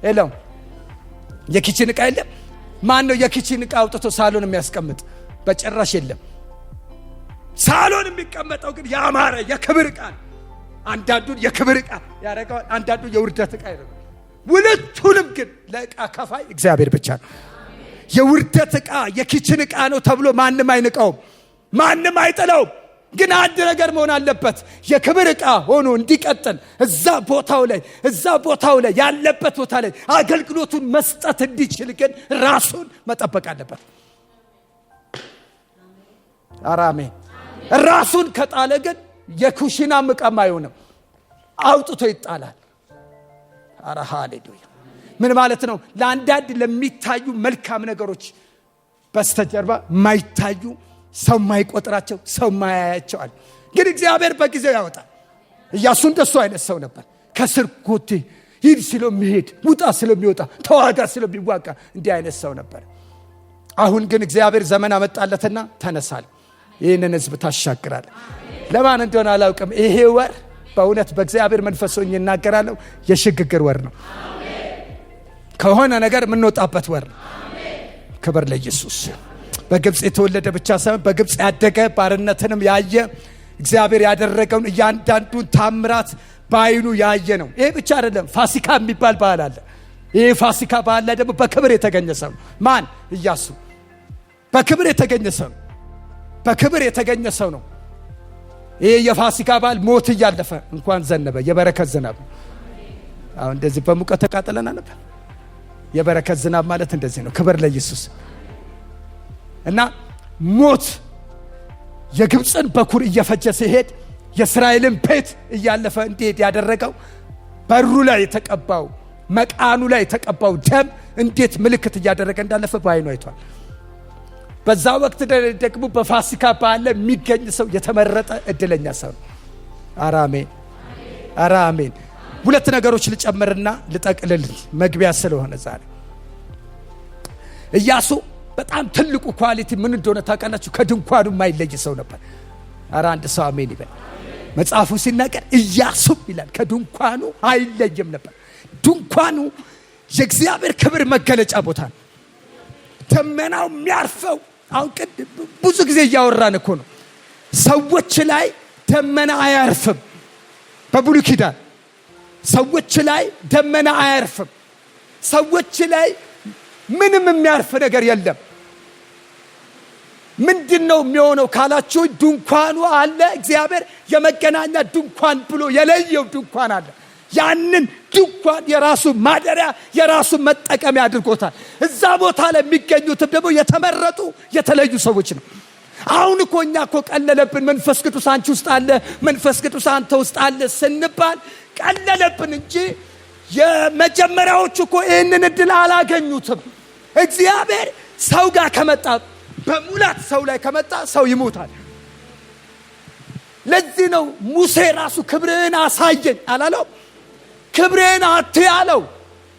የለም የኪችን ዕቃ የለም። ማን ነው የኪችን ዕቃ አውጥቶ ሳሎን የሚያስቀምጥ? በጭራሽ የለም። ሳሎን የሚቀመጠው ግን ያማረ የክብር ዕቃ ነው። አንዳንዱን የክብር ዕቃ ያደርገዋል፣ አንዳንዱ የውርደት ዕቃ ያደርገዋል። ሁለቱንም ግን ለዕቃ ከፋይ እግዚአብሔር ብቻ ነው። የውርደት ዕቃ የኪችን ዕቃ ነው ተብሎ ማንም አይንቀውም፣ ማንም አይጥለውም። ግን አንድ ነገር መሆን አለበት። የክብር ዕቃ ሆኖ እንዲቀጥል እዛ ቦታው ላይ ያለበት ቦታ ላይ አገልግሎቱን መስጠት እንዲችል ግን ራሱን መጠበቅ አለበት። አሜን። ራሱን ከጣለ ግን የኩሽና ዕቃም አይሆንም፣ አውጥቶ ይጣላል። ሃሌሉያ። ምን ማለት ነው? ለአንዳንድ ለሚታዩ መልካም ነገሮች በስተጀርባ ማይታዩ ሰው ማይቆጥራቸው ሰው ማያያቸው አለ። ግን እግዚአብሔር በጊዜው ያወጣል። ኢያሱ እንደሱ አይነት ሰው ነበር። ከስር ኮቴ ሂድ ሲለው የሚሄድ፣ ውጣ ሲለው የሚወጣ፣ ተዋጋ ሲለው የሚዋጋ እንዲህ አይነት ሰው ነበር። አሁን ግን እግዚአብሔር ዘመን አመጣለትና ተነሳል፣ ይህንን ህዝብ ታሻግራል። ለማን እንደሆነ አላውቅም። ይሄ ወር በእውነት በእግዚአብሔር መንፈስ ሆኜ እናገራለሁ፣ የሽግግር ወር ነው። ከሆነ ነገር የምንወጣበት ወር ነው። ክብር ለኢየሱስ። በግብፅ የተወለደ ብቻ ሳይሆን በግብፅ ያደገ ባርነትንም ያየ እግዚአብሔር ያደረገውን እያንዳንዱን ታምራት በአይኑ ያየ ነው። ይሄ ብቻ አይደለም። ፋሲካ የሚባል በዓል አለ። ይሄ ፋሲካ በዓል ላይ ደግሞ በክብር የተገኘ ሰው ማን? ኢያሱ። በክብር የተገኘ ሰው ነው። በክብር የተገኘ ሰው ነው። ይሄ የፋሲካ በዓል ሞት እያለፈ እንኳን ዘነበ፣ የበረከት ዝናብ። አሁን እንደዚህ በሙቀት ተቃጥለና ነበር። የበረከት ዝናብ ማለት እንደዚህ ነው። ክብር ለኢየሱስ። እና ሞት የግብፅን በኩር እየፈጀ ሲሄድ የእስራኤልን ቤት እያለፈ እንዲሄድ ያደረገው በሩ ላይ የተቀባው መቃኑ ላይ የተቀባው ደም እንዴት ምልክት እያደረገ እንዳለፈ በአይኑ አይቷል። በዛ ወቅት ደግሞ በፋሲካ በዓል የሚገኝ ሰው የተመረጠ እድለኛ ሰው ነው። አሜን፣ አሜን። ሁለት ነገሮች ልጨምርና ልጠቅልል መግቢያ ስለሆነ ዛሬ ኢያሱ በጣም ትልቁ ኳሊቲ ምን እንደሆነ ታውቃላችሁ? ከድንኳኑ የማይለይ ሰው ነበር። ኧረ አንድ ሰው አሜን ይበል። መጽሐፉ ሲናገር ኢያሱ ይላል ከድንኳኑ አይለይም ነበር። ድንኳኑ የእግዚአብሔር ክብር መገለጫ ቦታ ነው። ደመናው የሚያርፈው አሁን ብዙ ጊዜ እያወራን እኮ ነው። ሰዎች ላይ ደመና አያርፍም። በብሉይ ኪዳን ሰዎች ላይ ደመና አያርፍም። ሰዎች ላይ ምንም የሚያርፍ ነገር የለም። ምንድነው የሚሆነው ካላችሁ ድንኳኑ አለ። እግዚአብሔር የመገናኛ ድንኳን ብሎ የለየው ድንኳን አለ። ያንን ድንኳን የራሱ ማደሪያ የራሱ መጠቀሚያ አድርጎታል። እዛ ቦታ ላይ የሚገኙትም ደግሞ የተመረጡ የተለዩ ሰዎች ነው። አሁን እኮ እኛ እኮ ቀለለብን። መንፈስ ቅዱስ አንቺ ውስጥ አለ፣ መንፈስ ቅዱስ አንተ ውስጥ አለ ስንባል ቀለለብን እንጂ የመጀመሪያዎቹ እኮ ይህንን እድል አላገኙትም። እግዚአብሔር ሰው ጋር ከመጣ በሙላት ሰው ላይ ከመጣ ሰው ይሞታል። ለዚህ ነው ሙሴ ራሱ ክብርህን አሳየኝ አላለው? ክብርህን አትያለው።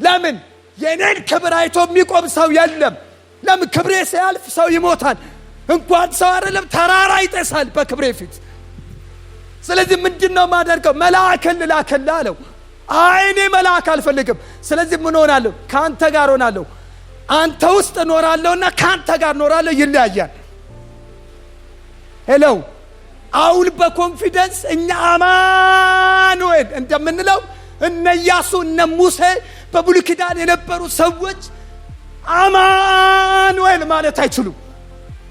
ለምን? የኔን ክብር አይቶ የሚቆም ሰው የለም። ለምን? ክብሬ ሲያልፍ ሰው ይሞታል። እንኳን ሰው አይደለም ተራራ ይጠሳል በክብሬ ፊት። ስለዚህ ምንድነው ማደርገው? መልአክን ልላክልህ አለው። አይኔ መልአክ አልፈልግም። ስለዚህ ምን ሆናለሁ? ካንተ ጋር ሆናለሁ። አንተ ውስጥ እኖራለሁና ካንተ ጋር እኖራለሁ። ይለያያል። ሄሎ አሁን በኮንፊደንስ እኛ አማኑኤል እንደምንለው እነ ኢያሱ እነ ሙሴ በብሉይ ኪዳን የነበሩ ሰዎች አማኑኤል ማለት አይችሉም።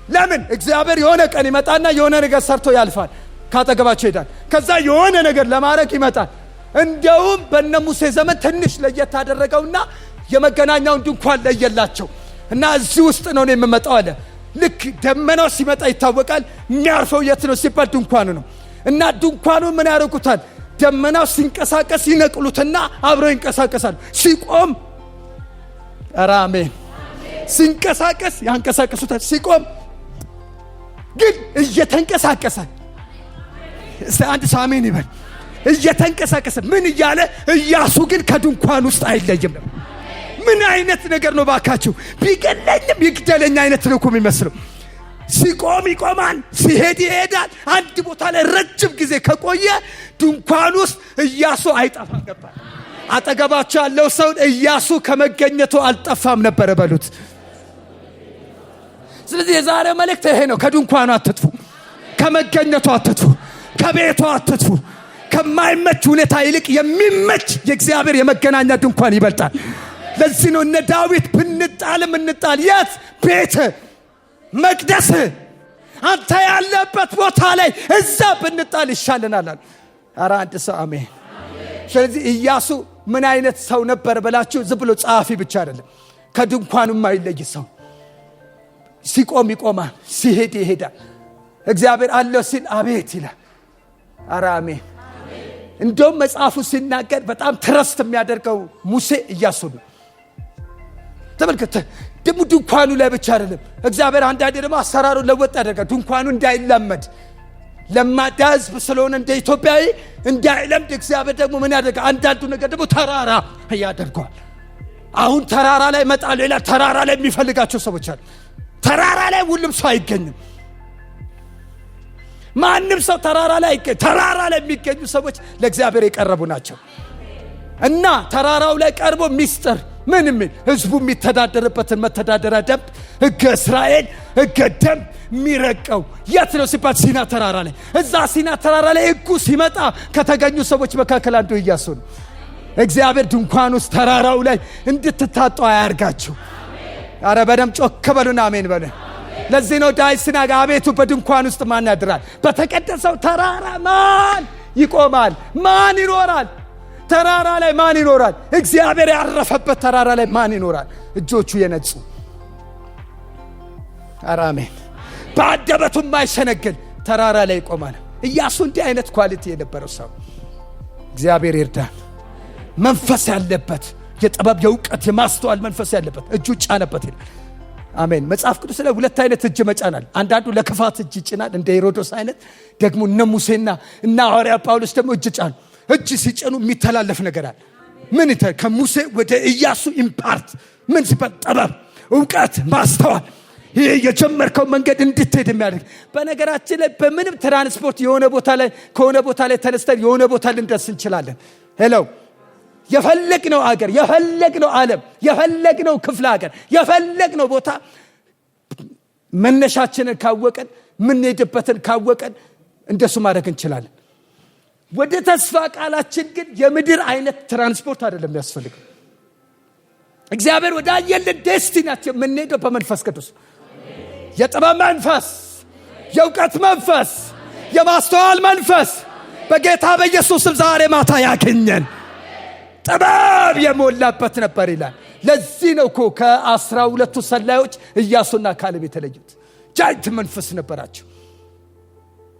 ለምን? እግዚአብሔር የሆነ ቀን ይመጣና የሆነ ነገር ሰርቶ ያልፋል፣ ካጠገባቸው ይሄዳል። ከዛ የሆነ ነገር ለማድረግ ይመጣል። እንደውም በእነ ሙሴ ዘመን ትንሽ ለየት አደረገውና የመገናኛውን ድንኳን ለየላቸው እና እዚህ ውስጥ ነው የምመጣው አለ። ልክ ደመናው ሲመጣ ይታወቃል። የሚያርፈው የት ነው ሲባል ድንኳኑ ነው። እና ድንኳኑ ምን ያደርጉታል? ደመናው ሲንቀሳቀስ ይነቅሉትና አብረው ይንቀሳቀሳል። ሲቆም አሜን፣ ሲንቀሳቀስ ያንቀሳቀሱታል። ሲቆም ግን እየተንቀሳቀሰ አንድ ሰው አሜን ይበል። እየተንቀሳቀሰ ምን እያለ? ኢያሱ ግን ከድንኳን ውስጥ አይለይም። ምን አይነት ነገር ነው ባካችሁ? ቢገለኝም ይግደለኝ አይነት ነው እኮ የሚመስለው። ሲቆም ይቆማል፣ ሲሄድ ይሄዳል። አንድ ቦታ ላይ ረጅም ጊዜ ከቆየ ድንኳን ውስጥ ኢያሱ አይጠፋም ነበር። አጠገባቸው ያለው ሰው ኢያሱ ከመገኘቱ አልጠፋም ነበር በሉት። ስለዚህ የዛሬ መልእክት ይሄ ነው። ከድንኳኑ አትጥፉ፣ ከመገኘቱ አትጥፉ፣ ከቤቱ አትጥፉ። ከማይመች ሁኔታ ይልቅ የሚመች የእግዚአብሔር የመገናኛ ድንኳን ይበልጣል። ለዚህ ነው እነ ዳዊት ብንጣልም እንጣል የት? ቤት መቅደስ አንተ ያለበት ቦታ ላይ እዛ ብንጣል ይሻለናል። ኧረ አንድ ሰው አሜን። ስለዚህ ኢያሱ ምን አይነት ሰው ነበር ብላችሁ ዝም ብሎ ጸሐፊ ብቻ አይደለም። ከድንኳኑ የማይለይ ሰው፣ ሲቆም ይቆማል፣ ሲሄድ ይሄዳል። እግዚአብሔር አለው ሲል አቤት ይላል። ኧረ አሜን። እንደውም መጽሐፉ ሲናገር በጣም ትረስት የሚያደርገው ሙሴ ኢያሱ ነው። ተመልከተ ደግሞ ድንኳኑ ላይ ብቻ አይደለም። እግዚአብሔር አንዳንዴ ደግሞ አሰራሩን ለወጥ ያደርጋል። ድንኳኑ እንዳይለመድ ለማዳ ሕዝብ ስለሆነ እንደ ኢትዮጵያዊ እንዳይለምድ እግዚአብሔር ደግሞ ምን ያደርጋል? አንዳንዱ ነገር ደግሞ ተራራ ያደርገዋል። አሁን ተራራ ላይ መጣል ሌላ ተራራ ላይ የሚፈልጋቸው ሰዎች አሉ። ተራራ ላይ ሁሉም ሰው አይገኝም። ማንም ሰው ተራራ ላይ አይገኝ። ተራራ ላይ የሚገኙ ሰዎች ለእግዚአብሔር የቀረቡ ናቸው። እና ተራራው ላይ ቀርቦ ሚስጥር ምንም ህዝቡ የሚተዳደርበትን መተዳደሪያ ደንብ ሕገ እስራኤል ሕገ ደንብ የሚረቀው የት ነው ሲባል ሲና ተራራ ላይ። እዛ ሲና ተራራ ላይ ሕጉ ሲመጣ ከተገኙ ሰዎች መካከል አንዱ ኢያሱ ነው። እግዚአብሔር ድንኳን ውስጥ ተራራው ላይ እንድትታጡ አያርጋችሁ። አረ በደም ጮክ በሉና አሜን በሉ። ለዚህ ነው ዳዊት ሲናገር አቤቱ በድንኳን ውስጥ ማን ያድራል? በተቀደሰው ተራራ ማን ይቆማል? ማን ይኖራል? ተራራ ላይ ማን ይኖራል? እግዚአብሔር ያረፈበት ተራራ ላይ ማን ይኖራል? እጆቹ የነጹ አሜን። በአንደበቱ የማይሸነግል ተራራ ላይ ይቆማል። ኢያሱ እንዲህ አይነት ኳሊቲ የነበረው ሰው እግዚአብሔር ይርዳን። መንፈስ ያለበት የጥበብ የእውቀት የማስተዋል መንፈስ ያለበት እጁ ጫነበት ይላል። አሜን። መጽሐፍ ቅዱስ ላይ ሁለት አይነት እጅ መጫናል። አንዳንዱ ለክፋት እጅ ይጭናል እንደ ሄሮዶስ አይነት፣ ደግሞ እነ ሙሴና እና ሐዋርያ ጳውሎስ ደግሞ እጅ ጫኑ። እጅ ሲጭኑ የሚተላለፍ ነገር አለ። ምን ከሙሴ ወደ ኢያሱ ኢምፓርት ምን ሲባል ጥበብ፣ ዕውቀት፣ ማስተዋል ይሄ የጀመርከው መንገድ እንድትሄድ የሚያደርግ። በነገራችን ላይ በምንም ትራንስፖርት ከሆነ ቦታ ላይ ተነስተን የሆነ ቦታ ልንደርስ እንችላለን። ሄሎ የፈለግነው አገር፣ የፈለግነው ዓለም፣ የፈለግነው ክፍለ ሀገር፣ የፈለግነው ቦታ መነሻችንን ካወቀን ምንሄድበትን ካወቀን እንደሱ ማድረግ እንችላለን። ወደ ተስፋ ቃላችን ግን የምድር አይነት ትራንስፖርት አይደለም የሚያስፈልገው። እግዚአብሔር ወደ አየልን ዴስቲናችን የምንሄደው በመንፈስ ቅዱስ፣ የጥበብ መንፈስ፣ የእውቀት መንፈስ፣ የማስተዋል መንፈስ በጌታ በኢየሱስም ዛሬ ማታ ያገኘን። ጥበብ የሞላበት ነበር ይላል። ለዚህ ነው እኮ ከ12 ሰላዮች ኢያሱና ካሌብ የተለዩት። ጃይንት መንፈስ ነበራቸው።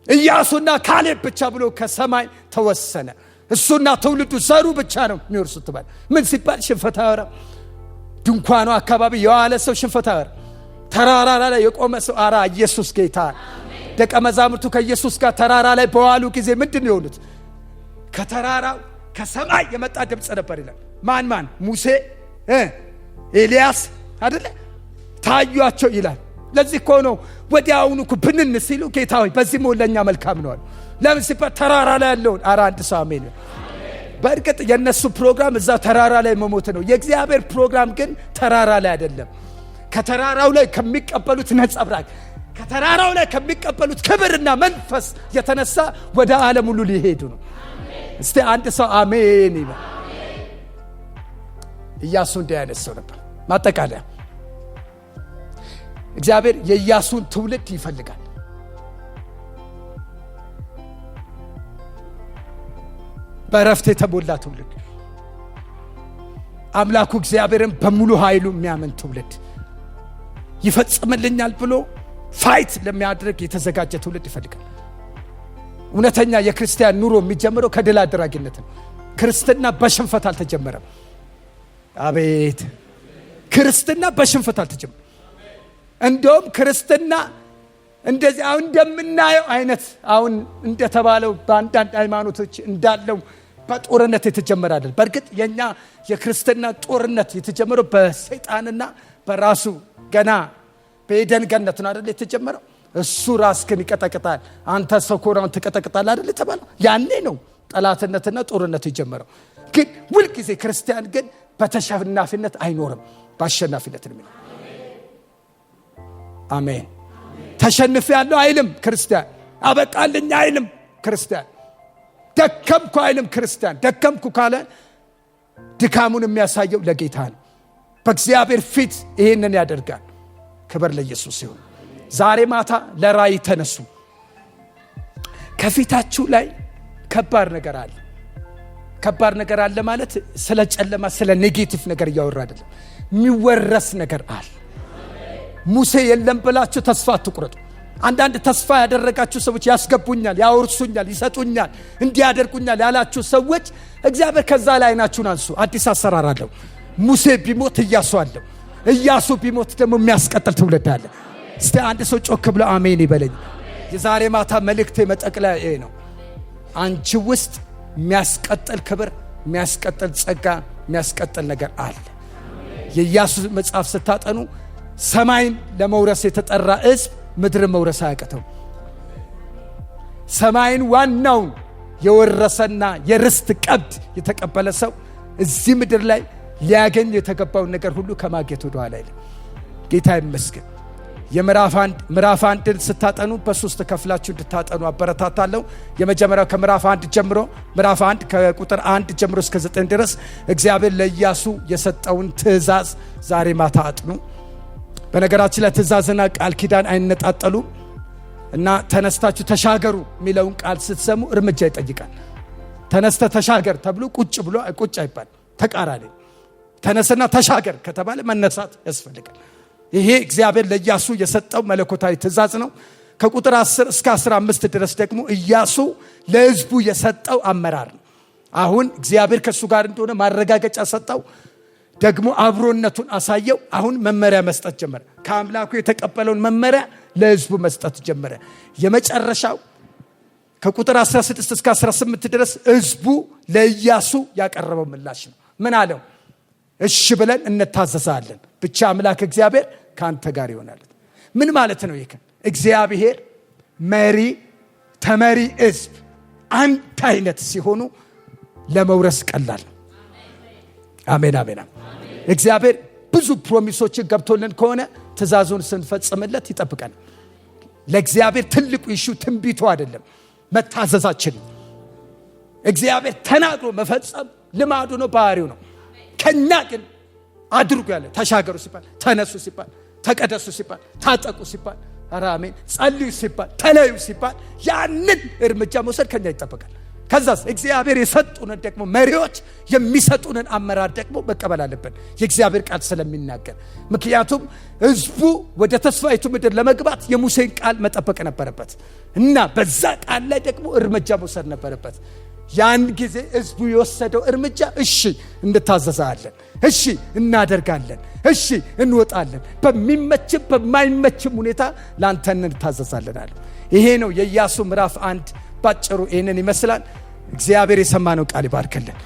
ኢያሱና ካሌብ ብቻ ብሎ ከሰማይ ተወሰነ። እሱና ትውልዱ ዘሩ ብቻ ነው የሚወርሱት ተባለ። ምን ሲባል ሽንፈት አወራ። ድንኳኑ አካባቢ የዋለ ሰው ሽንፈት አወራ። ተራራ ላይ የቆመ ሰው አራ ኢየሱስ ጌታ። ደቀ መዛሙርቱ ከኢየሱስ ጋር ተራራ ላይ በዋሉ ጊዜ ምንድን የሆኑት? ከተራራው ከሰማይ የመጣ ድምፅ ነበር ይላል። ማን? ሙሴ፣ ኤልያስ አይደለ ታዩአቸው ይላል። ለዚህ እኮ ነው ወዲያውኑ ብንን ሲሉ ጌታ ሆይ በዚህ ሞለኛ መልካም ነው አሉ። ለምን ሲባል ተራራ ላይ ያለውን አንድ ሰው አሜን። በእርግጥ የነሱ ፕሮግራም እዛ ተራራ ላይ መሞት ነው። የእግዚአብሔር ፕሮግራም ግን ተራራ ላይ አይደለም። ከተራራው ላይ ከሚቀበሉት ነጸብራቅ፣ ከተራራው ላይ ከሚቀበሉት ክብርና መንፈስ የተነሳ ወደ ዓለም ሁሉ ሊሄዱ ነው። እስቲ አንድ ሰው አሜን ይበል። ኢያሱ እንዲህ አይነት ሰው ነበር። ማጠቃለያ እግዚአብሔር የኢያሱን ትውልድ ይፈልጋል። በረፍት የተሞላ ትውልድ፣ አምላኩ እግዚአብሔርን በሙሉ ኃይሉ የሚያምን ትውልድ፣ ይፈጽምልኛል ብሎ ፋይት ለሚያድርግ የተዘጋጀ ትውልድ ይፈልጋል። እውነተኛ የክርስቲያን ኑሮ የሚጀምረው ከድል አድራጊነት ነው። ክርስትና በሽንፈት አልተጀመረም። አቤት! ክርስትና በሽንፈት አልተጀመረም። እንደውም ክርስትና እንደዚህ አሁን እንደምናየው አይነት አሁን እንደተባለው በአንዳንድ ሃይማኖቶች እንዳለው በጦርነት የተጀመረ አይደል። በእርግጥ የኛ የክርስትና ጦርነት የተጀመረው በሰይጣንና በራሱ ገና በኤደን ገነት ነው አይደል የተጀመረው። እሱ ራስህን ይቀጠቅጣል፣ አንተ ሰኮራውን ትቀጠቅጣለህ አይደል የተባለው። ያኔ ነው ጠላትነትና ጦርነት የጀመረው። ግን ሁልጊዜ ክርስቲያን ግን በተሸናፊነት አይኖርም፣ በአሸናፊነት ነው የሚኖረው። አሜን። ተሸንፍ ያለው አይልም ክርስቲያን። አበቃልኝ አይልም ክርስቲያን። ደከምኩ አይልም ክርስቲያን። ደከምኩ ካለ ድካሙን የሚያሳየው ለጌታ ነው። በእግዚአብሔር ፊት ይሄንን ያደርጋል። ክብር ለኢየሱስ ይሁን። ዛሬ ማታ ለራእይ ተነሱ። ከፊታችሁ ላይ ከባድ ነገር አለ። ከባድ ነገር አለ ማለት ስለ ጨለማ ስለ ኔጌቲቭ ነገር እያወራ አይደለም። የሚወረስ ነገር አለ። ሙሴ የለም ብላችሁ ተስፋ አትቁረጡ። አንዳንድ ተስፋ ያደረጋችሁ ሰዎች ያስገቡኛል፣ ያወርሱኛል፣ ይሰጡኛል፣ እንዲያደርጉኛል ያላችሁ ሰዎች እግዚአብሔር ከዛ ላይ አይናችሁን አንሱ። አዲስ አሰራር አለው። ሙሴ ቢሞት ኢያሱ አለው። ኢያሱ ቢሞት ደግሞ የሚያስቀጥል ትውልድ አለ። እስቲ አንድ ሰው ጮክ ብሎ አሜን ይበለኝ። የዛሬ ማታ መልእክቴ መጠቅለያ ይሄ ነው። አንቺ ውስጥ የሚያስቀጥል ክብር፣ የሚያስቀጥል ጸጋ፣ የሚያስቀጥል ነገር አለ። የኢያሱ መጽሐፍ ስታጠኑ ሰማይን ለመውረስ የተጠራ ሕዝብ ምድርን መውረስ አያቅተው። ሰማይን ዋናውን የወረሰና የርስት ቀብድ የተቀበለ ሰው እዚህ ምድር ላይ ሊያገኝ የተገባውን ነገር ሁሉ ከማግኘት ወደ ኋላ አይልም። ጌታ ይመስገን። ምዕራፍ አንድን ስታጠኑ በሶስት ከፍላችሁ እንድታጠኑ አበረታታለሁ። የመጀመሪያው ከምዕራፍ 1 ጀምሮ ምዕራፍ 1 ከቁጥር 1 ጀምሮ እስከ 9 ድረስ እግዚአብሔር ለኢያሱ የሰጠውን ትእዛዝ ዛሬ ማታ አጥኑ። በነገራችን ላይ ትእዛዝና ቃል ኪዳን አይነጣጠሉም እና ተነስታችሁ ተሻገሩ የሚለውን ቃል ስትሰሙ እርምጃ ይጠይቃል። ተነስተ ተሻገር ተብሎ ቁጭ አይባል፣ ተቃራኒ። ተነስና ተሻገር ከተባለ መነሳት ያስፈልጋል። ይሄ እግዚአብሔር ለኢያሱ የሰጠው መለኮታዊ ትእዛዝ ነው። ከቁጥር 10 እስከ 15 ድረስ ደግሞ ኢያሱ ለሕዝቡ የሰጠው አመራር ነው። አሁን እግዚአብሔር ከሱ ጋር እንደሆነ ማረጋገጫ ሰጠው። ደግሞ አብሮነቱን አሳየው። አሁን መመሪያ መስጠት ጀመረ። ከአምላኩ የተቀበለውን መመሪያ ለሕዝቡ መስጠት ጀመረ። የመጨረሻው ከቁጥር 16 እስከ 18 ድረስ ህዝቡ ለኢያሱ ያቀረበው ምላሽ ነው። ምን አለው? እሺ ብለን እንታዘዛለን፣ ብቻ አምላክ እግዚአብሔር ካንተ ጋር ይሆናል። ምን ማለት ነው? ይሄ እግዚአብሔር መሪ ተመሪ ህዝብ አንድ አይነት ሲሆኑ ለመውረስ ቀላል ነው። አሜን አሜን። እግዚአብሔር ብዙ ፕሮሚሶችን ገብቶልን ከሆነ ትእዛዙን ስንፈጽምለት ይጠብቀናል። ለእግዚአብሔር ትልቁ ኢሹ ትንቢቱ አይደለም፣ መታዘዛችን። እግዚአብሔር ተናግሮ መፈጸም ልማዱ ነው፣ ባህሪው ነው። ከኛ ግን አድርጉ ያለ ተሻገሩ ሲባል፣ ተነሱ ሲባል፣ ተቀደሱ ሲባል፣ ታጠቁ ሲባል፣ አሜን ጸልዩ ሲባል፣ ተለዩ ሲባል ያንን እርምጃ መውሰድ ከኛ ይጠበቃል። ከዛስ እግዚአብሔር የሰጡንን ደግሞ መሪዎች የሚሰጡንን አመራር ደግሞ መቀበል አለብን፣ የእግዚአብሔር ቃል ስለሚናገር። ምክንያቱም ህዝቡ ወደ ተስፋይቱ ምድር ለመግባት የሙሴን ቃል መጠበቅ ነበረበት እና በዛ ቃል ላይ ደግሞ እርምጃ መውሰድ ነበረበት። ያን ጊዜ ህዝቡ የወሰደው እርምጃ እሺ እንታዘዛለን፣ እሺ እናደርጋለን፣ እሺ እንወጣለን፣ በሚመችም በማይመችም ሁኔታ ላንተ እንታዘዛለን አለ። ይሄ ነው የኢያሱ ምዕራፍ 1 ባጭሩ ይሄንን ይመስላል። እግዚአብሔር የሰማነው ቃል ይባርክልን።